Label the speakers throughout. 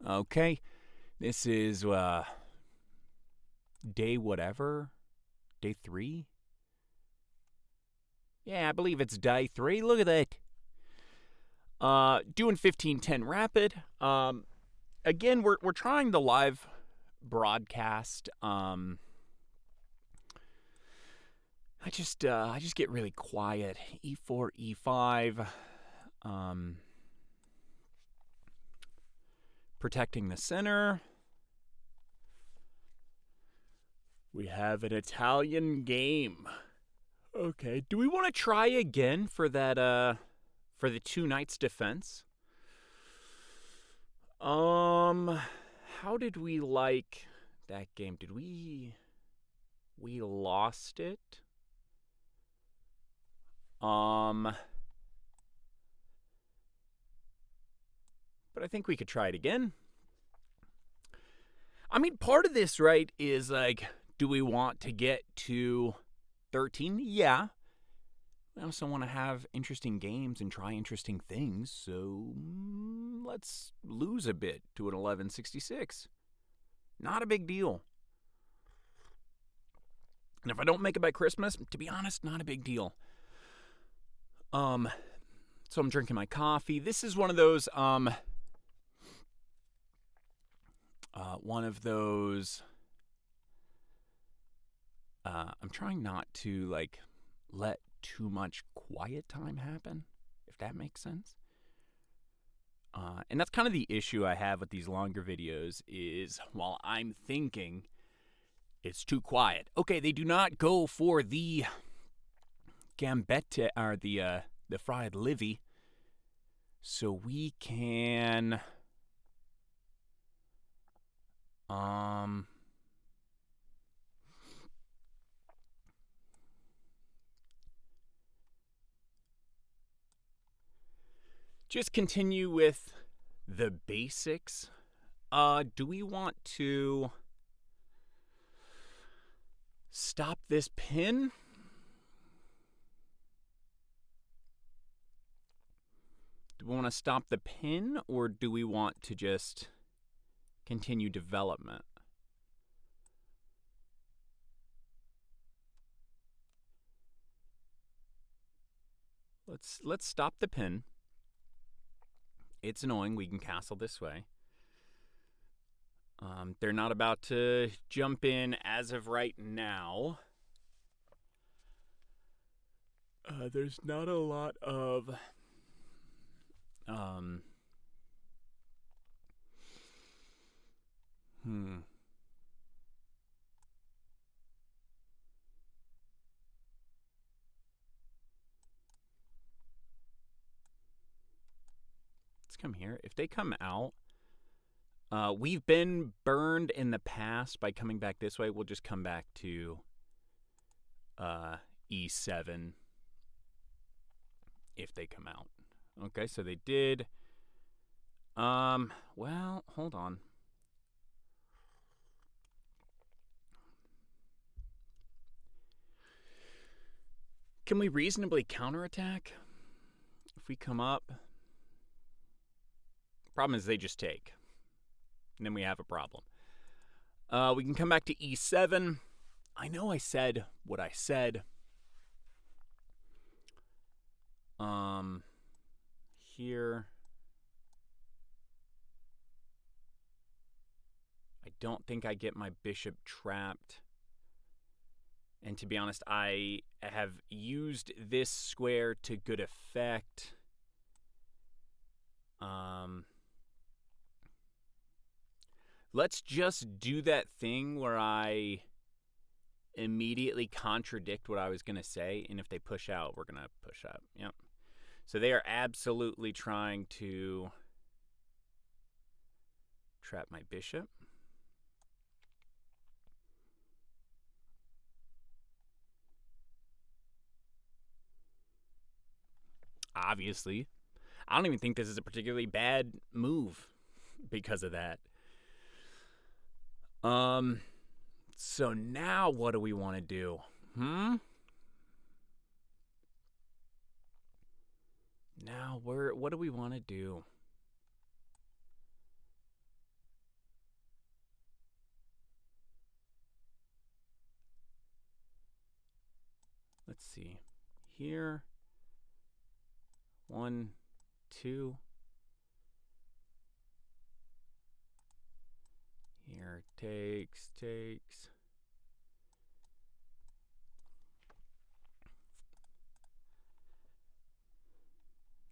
Speaker 1: Okay, this is day whatever, day 3. Yeah, I believe it's day 3. Look at that. Doing 15:10 rapid. Again, we're trying the live broadcast. I just get really quiet. E4, E5. Protecting the center. We have an Italian game. Okay, do we want to try again for that for the 2 knights defense? How did we like that game? Did we lost it? But I think we could try it again. I mean, part of this, right, is like, do we want to get to 13? Yeah. We also want to have interesting games and try interesting things, so let's lose a bit to an 1166. Not a big deal. And if I don't make it by Christmas, to be honest, not a big deal. So I'm drinking my coffee. This is one of those I'm trying not to like let too much quiet time happen, if that makes sense. And that's kind of the issue I have with these longer videos is while I'm thinking it's too quiet. Okay, they do not go for the gambetta or the fried livy. So we can just continue with the basics. Do we want to stop this pin? Do we want to stop the pin, or do we want to just continue development? Let's stop the pin. It's annoying. We can castle this way. They're not about to jump in as of right now. There's not a lot of Let's come here. If they come out, we've been burned in the past by coming back this way. We'll just come back to E7 if they come out. Okay, so they did. Well, hold on. Can we reasonably counterattack if we come up? Problem is they just take. And then we have a problem. We can come back to E7. I know I said what I said. Here. I don't think I get my bishop trapped. And to be honest, I have used this square to good effect. Let's just do that thing where I immediately contradict what I was going to say, and if they push out, we're going to push up. Yep. So they are absolutely trying to trap my bishop. Obviously, I don't even think this is a particularly bad move because of that. So now what do we want to do? Now what do we want to do? let's see. Here. 1, 2. Here, takes.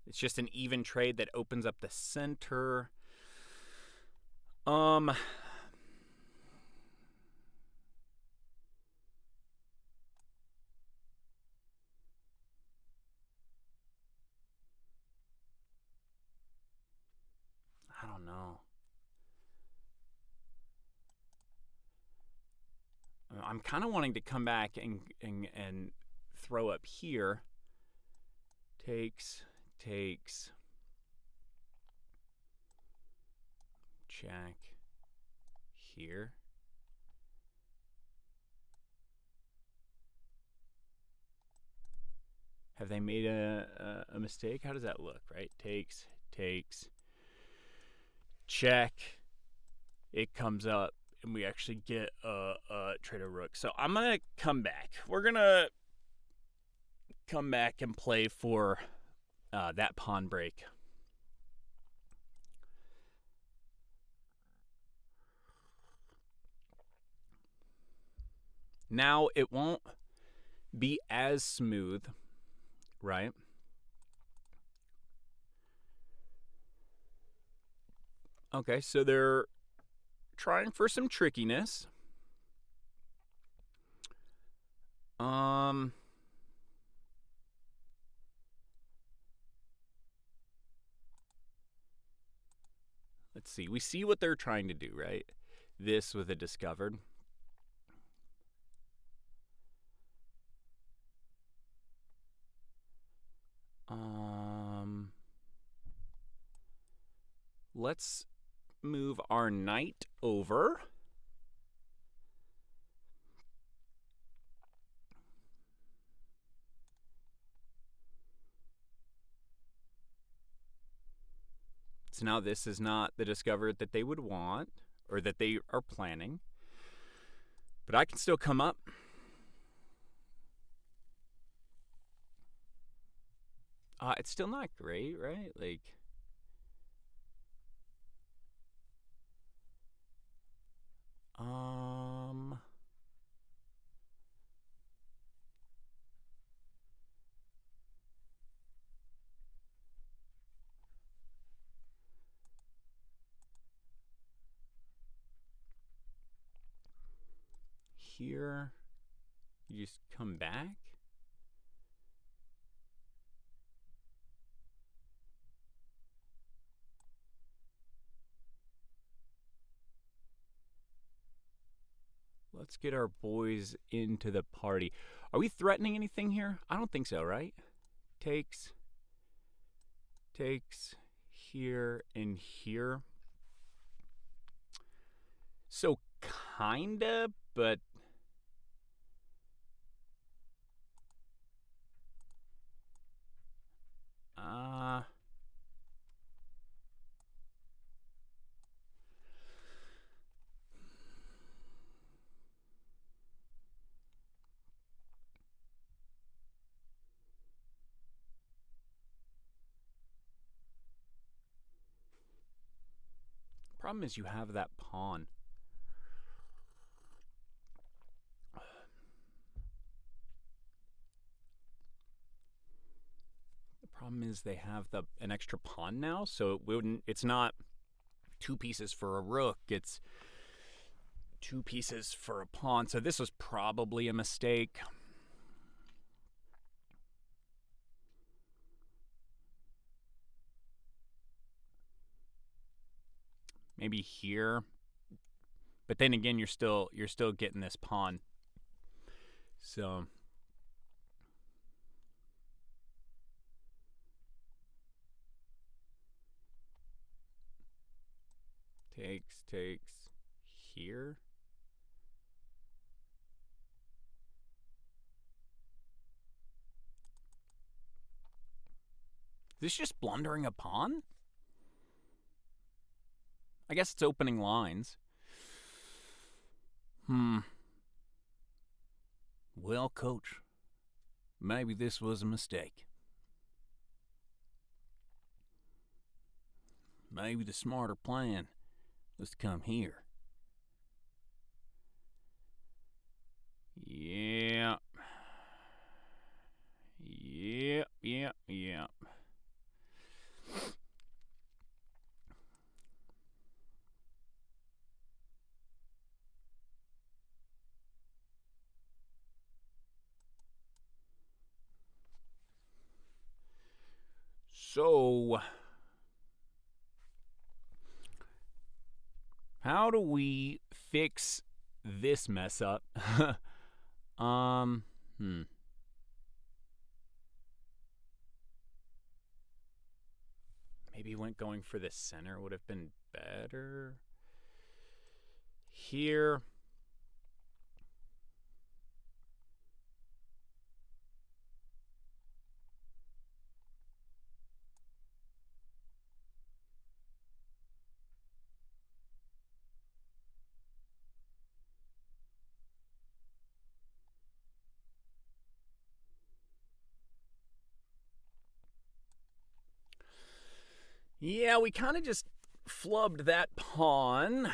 Speaker 1: It's just an even trade that opens up the center. I don't know. I'm kind of wanting to come back and throw up here. Takes. Check. Here. Have they made a mistake? How does that look, right? Takes. Check. It comes up, and we actually get a trade a rook. So I'm going to come back. We're going to come back and play for that pawn break. Now it won't be as smooth, right? Okay, so they're trying for some trickiness. Let's see. We see what they're trying to do, right? This with a discovered. Let's move our knight over. So now this is not the discovered that they would want or that they are planning. But I can still come up. It's still not great, right? Like, here, you just come back. Let's get our boys into the party. Are we threatening anything here? I don't think so, right? Takes here and here. So kinda, but problem is you have that pawn. The problem is they have an extra pawn now, so it's not 2 pieces for a rook, it's 2 pieces for a pawn. So this was probably a mistake. Maybe here. But then again, you're still getting this pawn. So takes here. Is this just blundering a pawn? I guess it's opening lines. Well, coach, Maybe this was a mistake. Maybe the smarter plan was to come here. Yeah. Yep. So, how do we fix this mess up? um, hmm. Maybe going for the center would have been better. Here. Yeah, we kind of just flubbed that pawn.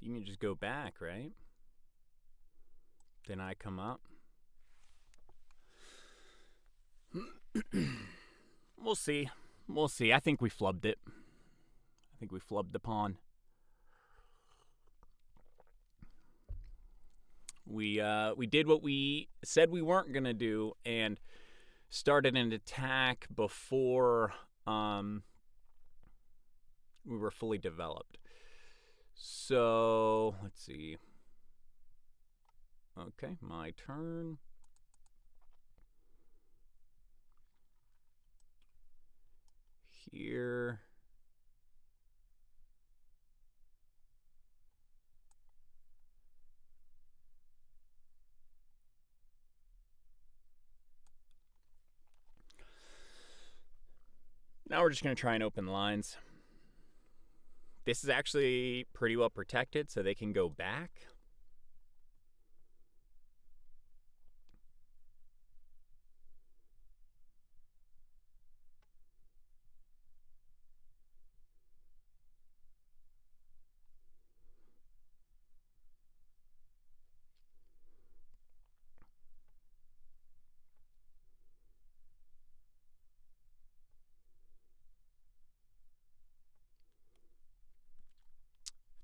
Speaker 1: You can just go back, right? Then I come up. We'll see. We'll see. I think we flubbed it. I think we flubbed the pawn. We did what we said we weren't gonna do and started an attack before we were fully developed. So let's see. Okay, my turn. Here. Now we're just going to try and open lines. This is actually pretty well protected, so they can go back.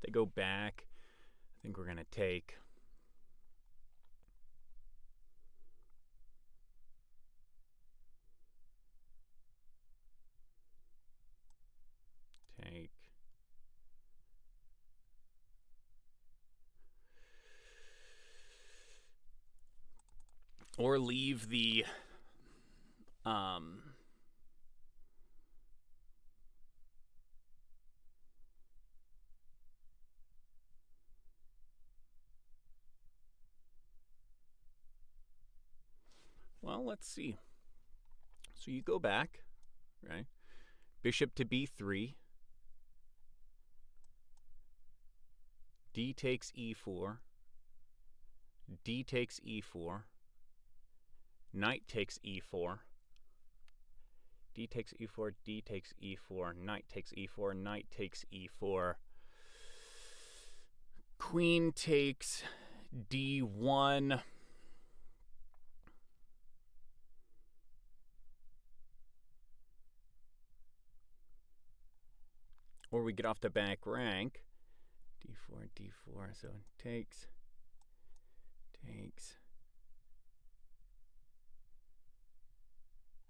Speaker 1: If they go back, I think we're going to take. Take. Or leave the well, let's see. So you go back, right? Bishop to b3. D takes e4. D takes e4. Knight takes e4. D takes e4, D takes e4, knight takes e4, knight takes e4. Queen takes d1. Or we get off the back rank. d4, d4, so it takes.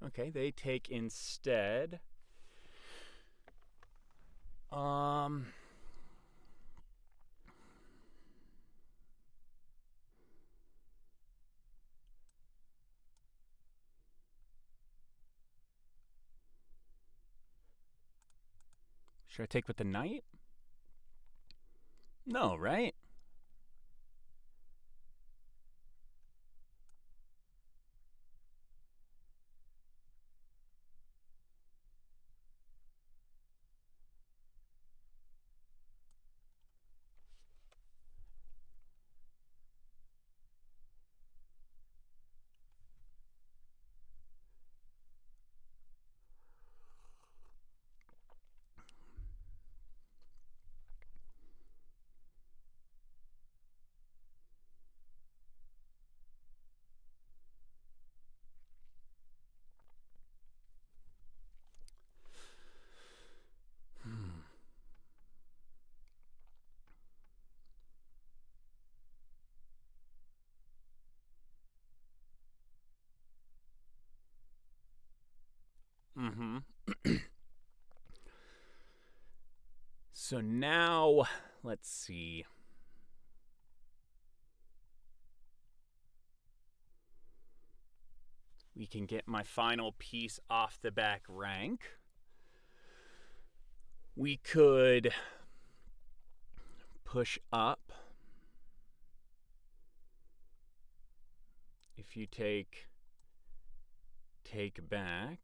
Speaker 1: Okay, they take instead. Should I take with the knight? No, right? Mm-hmm. So now, let's see. We can get my final piece off the back rank. We could push up. If you take back.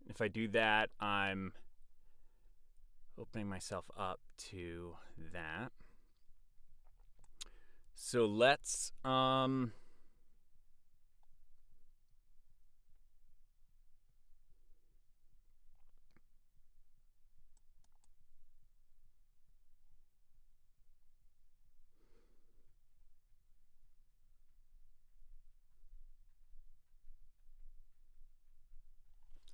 Speaker 1: If I do that, I'm opening myself up to that. So let's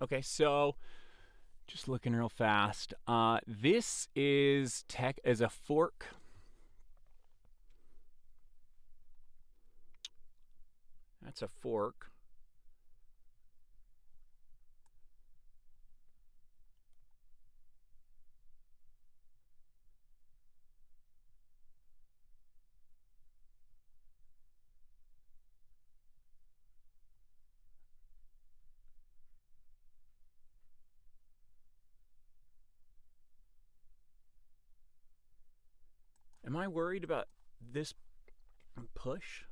Speaker 1: okay, so just looking real fast. This is tech as a fork. That's a fork. Am I worried about this push?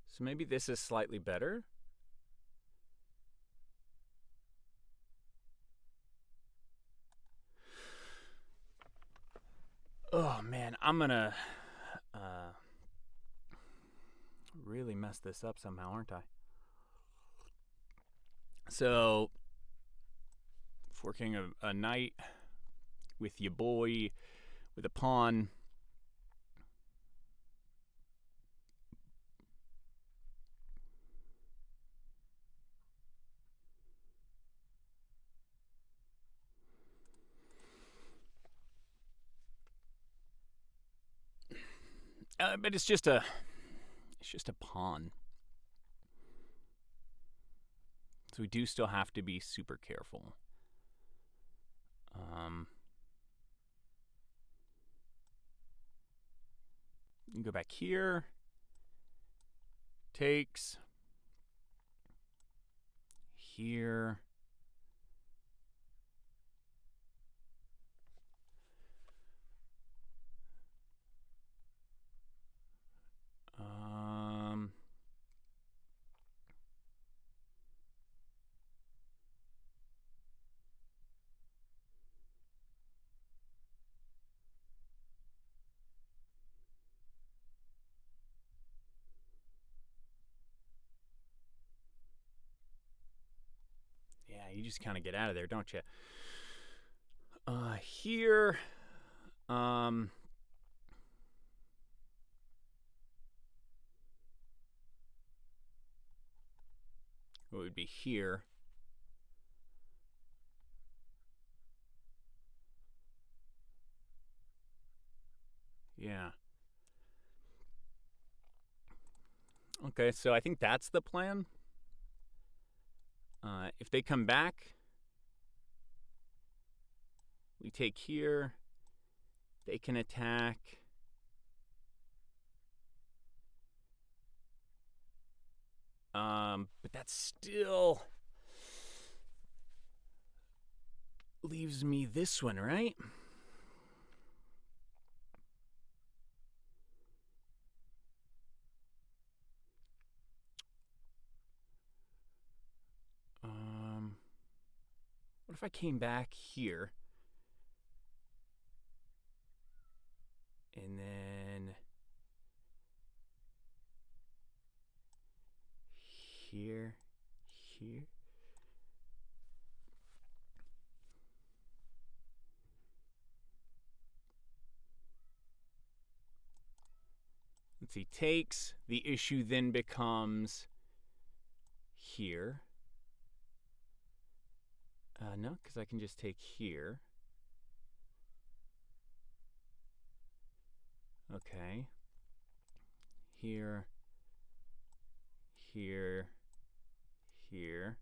Speaker 1: So maybe this is slightly better. Oh man, I'm gonna really mess this up somehow, aren't I? So, forking a knight with your boy with a pawn. But it's just a pawn. So we do still have to be super careful. You can go back here. Takes. Here. Yeah, you just kind of get out of there, don't you? Here. It would be here. Yeah. Okay, so I think that's the plan. If they come back, we take here, They can attack. But that still leaves me this one, right? What if I came back here and then here, here? Let's see, takes. The issue then becomes here. No, because I can just take here. Okay. Here, here, here.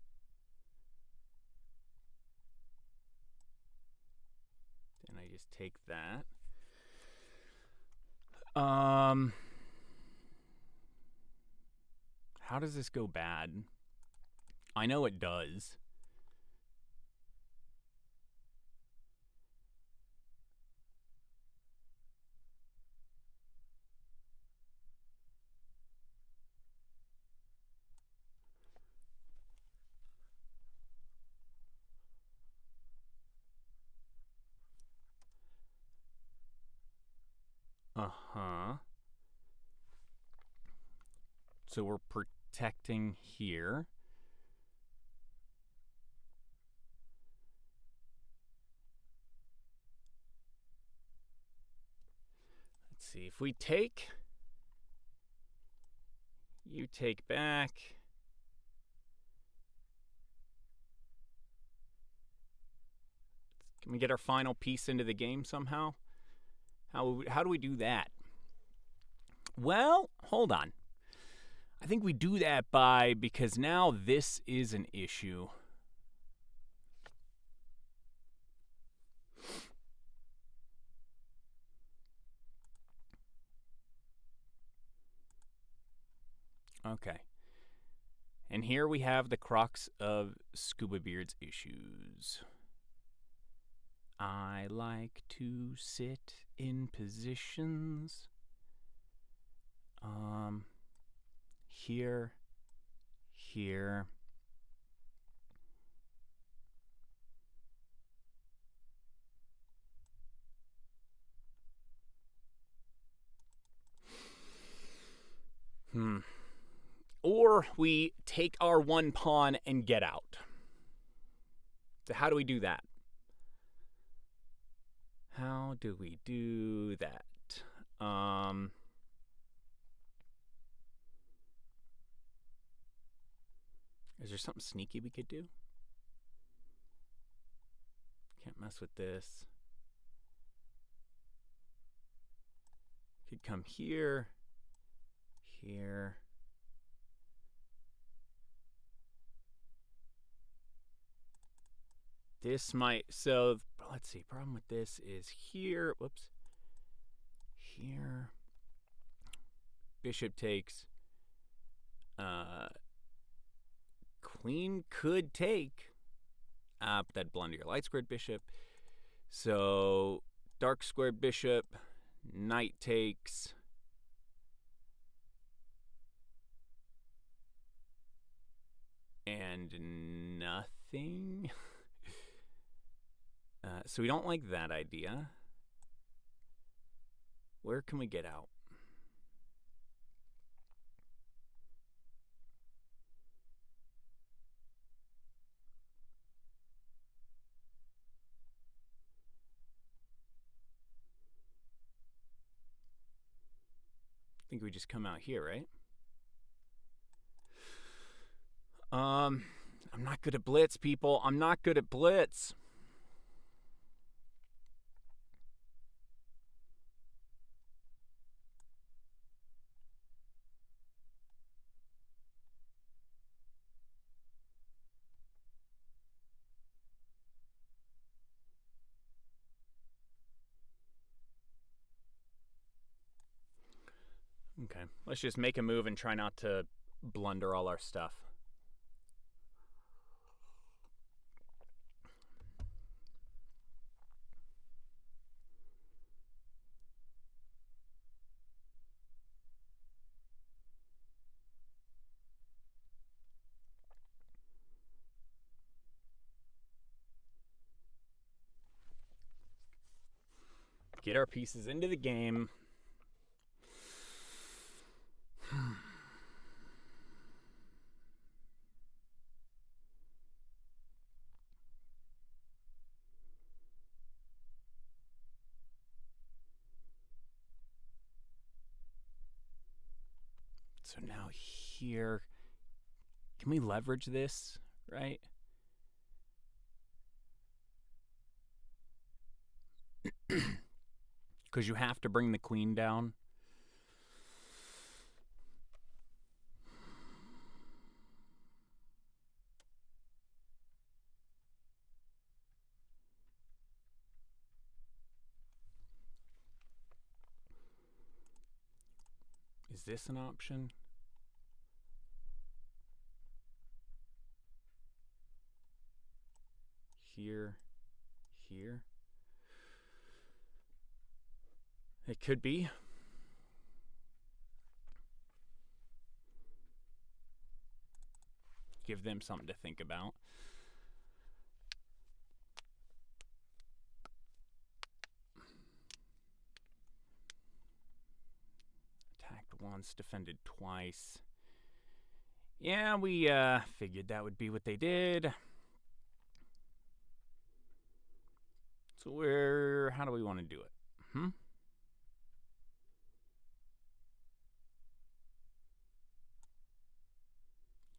Speaker 1: And I just take that. How does this go bad? I know it does. Uh-huh. So we're protecting here. Let's see, if we take, you take back. Can we get our final piece into the game somehow? How do we do that? Well, hold on. I think we do that because now this is an issue. Okay. And here we have the crux of Scuba Beard's issues. I like to sit in positions. Here, here. Or we take our one pawn and get out. So how do we do that? How do we do that? Is there something sneaky we could do? Can't mess with this. Could come here, here. This might, so let's see, problem with this is here, whoops, here. Bishop takes. Queen could take, but that'd blunder your light squared bishop. So dark squared bishop, knight takes. And nothing. So we don't like that idea. Where can we get out? I think we just come out here, right? I'm not good at blitz, people. I'm not good at blitz. Okay, let's just make a move and try not to blunder all our stuff. Get our pieces into the game. So now here, can we leverage this, right? Because you have to bring the queen down. Is this an option? Here, here. It could be. Give them something to think about. Attacked once, defended twice. Yeah, we figured that would be what they did. So how do we want to do it?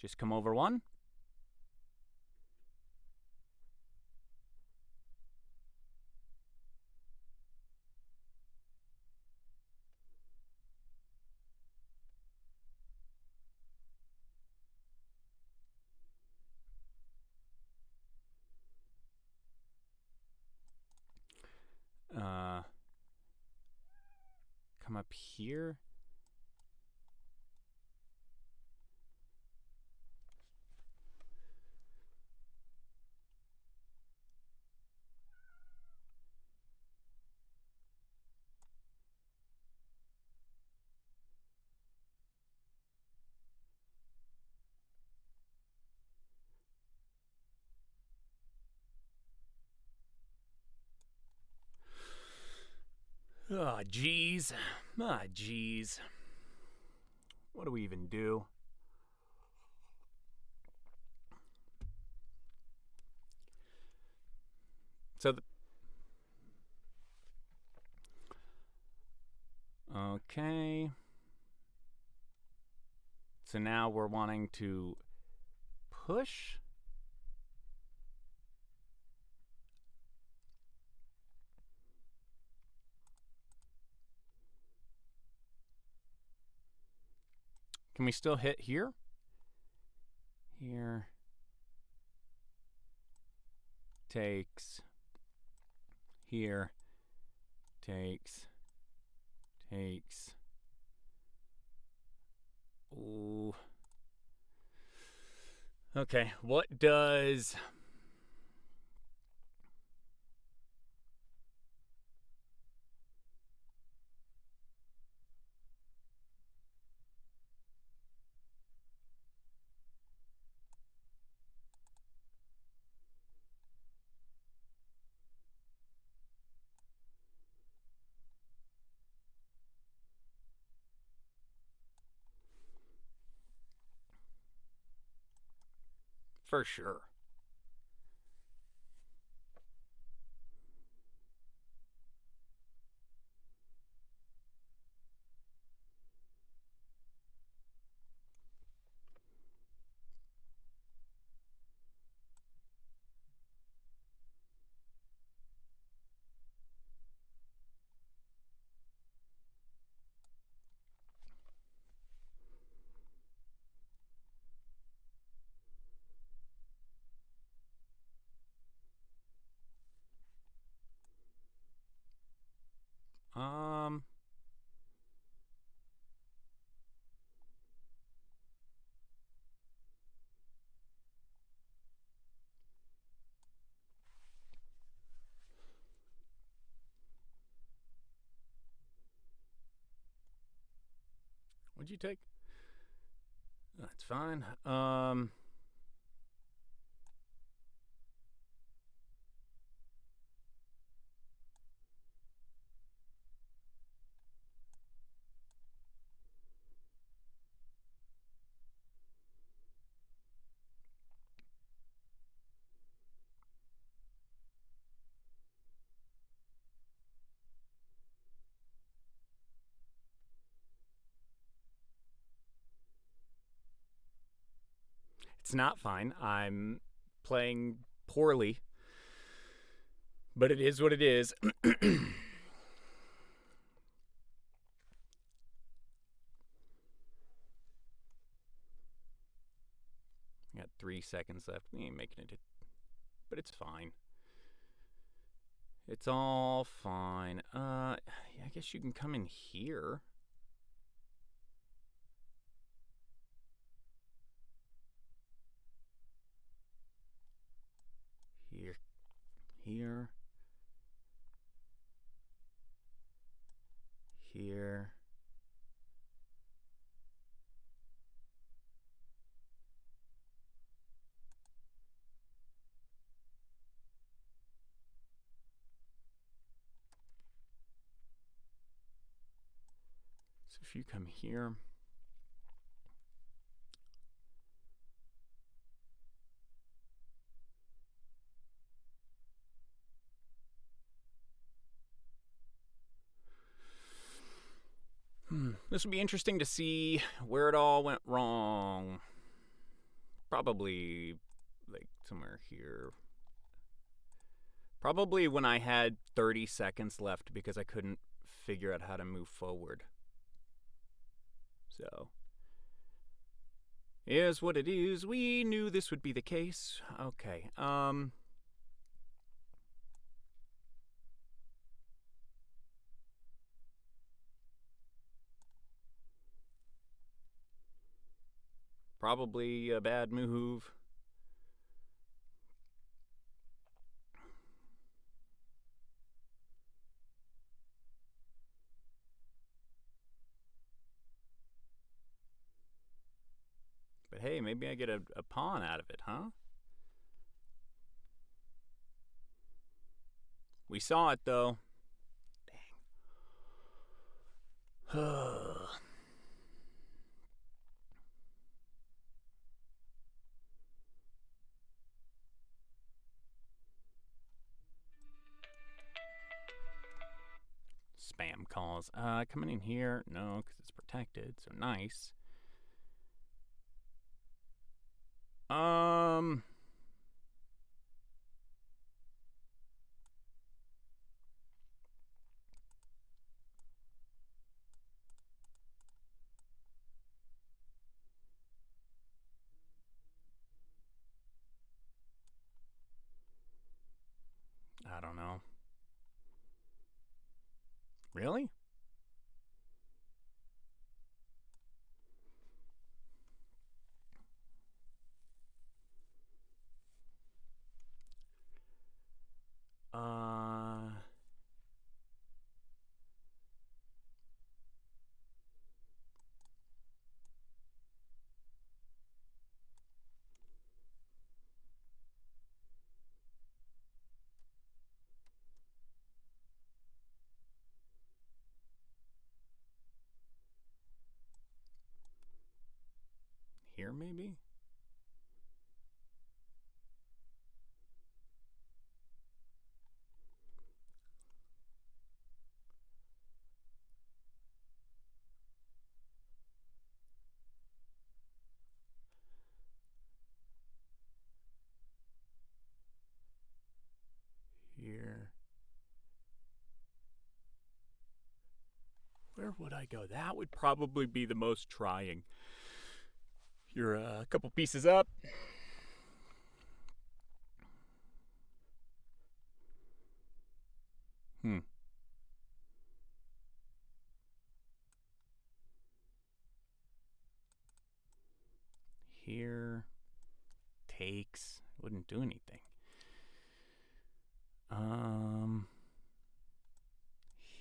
Speaker 1: Just come over one? Come up here? Oh, jeez. Ah, jeez. What do we even do? So okay. So now we're wanting to push. Can we still hit here? Here. Takes. Here. Takes. Takes. Ooh. Okay, what does... For sure. did you take? That's fine. It's not fine. I'm playing poorly, but it is what it is. Got 3 seconds left. We ain't making it, but it's fine. It's all fine. I guess you can come in here. Here. Here. Here. So if you come here, this will be interesting to see where it all went wrong. Probably like somewhere here. Probably when I had 30 seconds left because I couldn't figure out how to move forward. So, is what it is. We knew this would be the case. Okay. Probably a bad move. But hey, maybe I get a pawn out of it, huh? We saw it, though. Dang. Spam calls. Coming in here? No, because it's protected, so nice. I don't know. Really? Here maybe? Here. Where would I go? That would probably be the most trying. You're a couple pieces up. Here. Takes. Wouldn't do anything.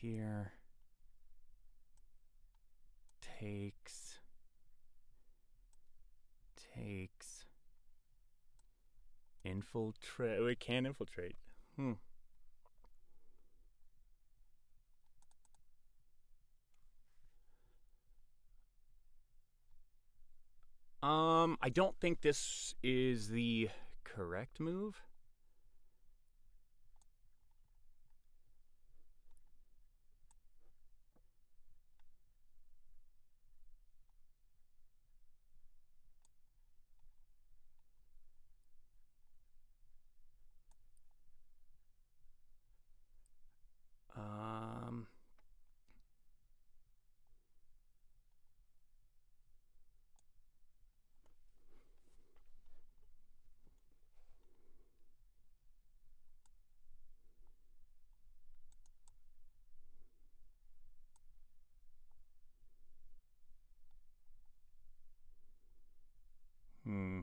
Speaker 1: Here. Takes. Infiltrate. We can't infiltrate. I don't think this is the correct move. Um, hmm.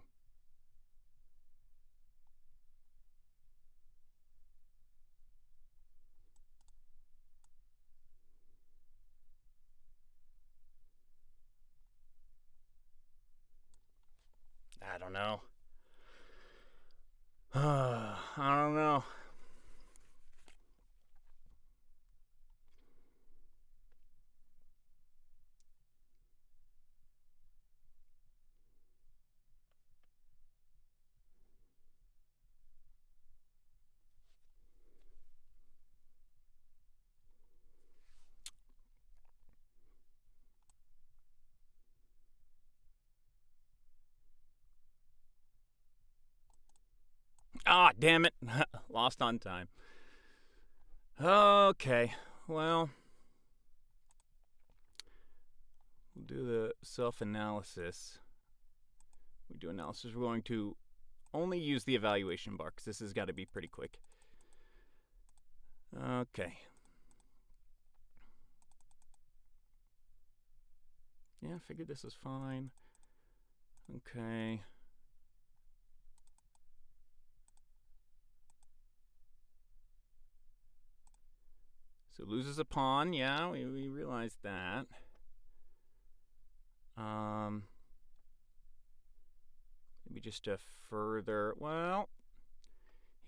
Speaker 1: I don't know. I don't know. Ah, damn it. Lost on time. Okay. Well, we'll do the self-analysis. We do analysis. We're going to only use the evaluation bar because this has got to be pretty quick. Okay. Yeah, I figured this was fine. Okay. So loses a pawn. Yeah, we realized that. Maybe just a further. Well,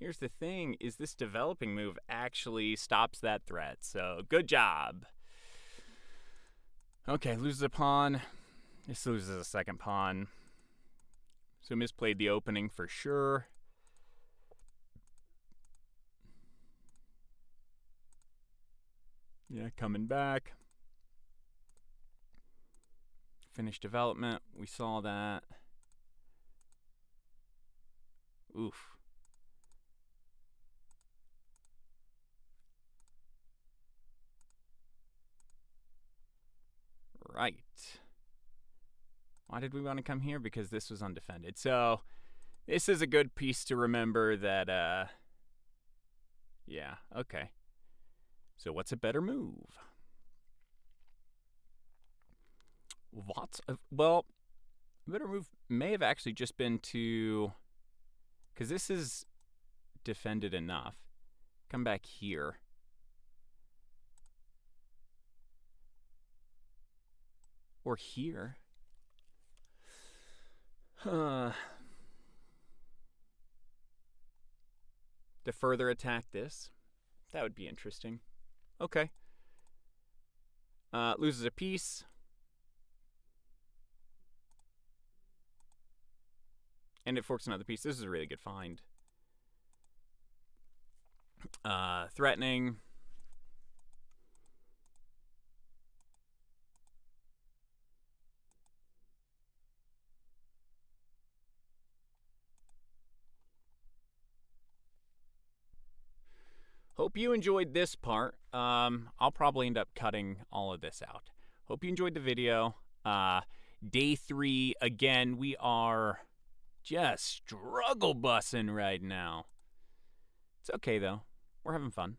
Speaker 1: here's the thing: is this developing move actually stops that threat? So good job. Okay, loses a pawn. This loses a second pawn. So misplayed the opening for sure. Yeah, coming back. Finished development. We saw that. Oof. Right. Why did we want to come here? Because this was undefended. So this is a good piece to remember that, yeah, okay. So what's a better move? Well, a better move may have actually just been to, because this is defended enough. Come back here. Or here. To further attack this. That would be interesting. Okay. Loses a piece. And it forks another piece. This is a really good find. Threatening. Hope you enjoyed this part. I'll probably end up cutting all of this out. Hope you enjoyed the video. Day 3, again, we are just struggle bussing right now. It's okay, though. We're having fun.